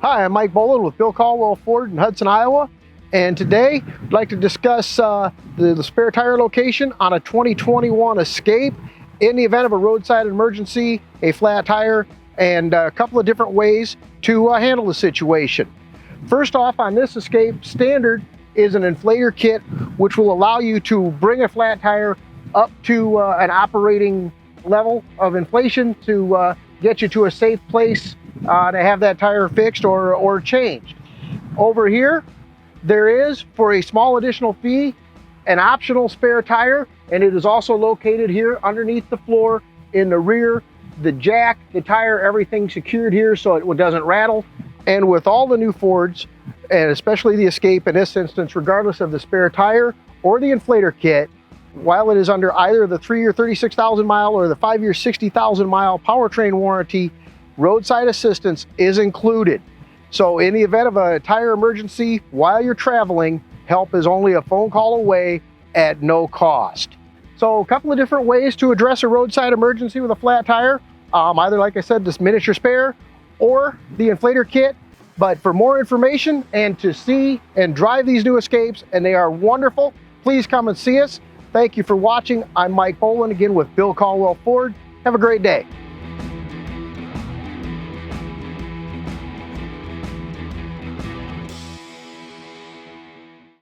Hi, I'm Mike Boland with Bill Caldwell Ford in Hudson, Iowa. And today I'd like to discuss the spare tire location on a 2021 Escape in the event of a roadside emergency, a flat tire, and a couple of different ways to handle the situation. First off, on this Escape, standard is an inflator kit, which will allow you to bring a flat tire up to an operating level of inflation to get you to a safe place to have that tire fixed or changed. Over here, there is, for a small additional fee, an optional spare tire, and it is also located here underneath the floor in the rear. The jack, the tire, everything secured here so it doesn't rattle. And with all the new Fords, and especially the Escape in this instance, regardless of the spare tire or the inflator kit, while it is under either the 3-year 36,000 mile or the 5-year 60,000 mile powertrain warranty, roadside assistance is included. So in the event of a tire emergency while you're traveling, help is only a phone call away at no cost. So a couple of different ways to address a roadside emergency with a flat tire, either, like I said, this miniature spare or the inflator kit. But for more information and to see and drive these new Escapes, and they are wonderful, please come and see us. Thank you for watching. I'm Mike Boland, again with Bill Caldwell Ford. Have a great day.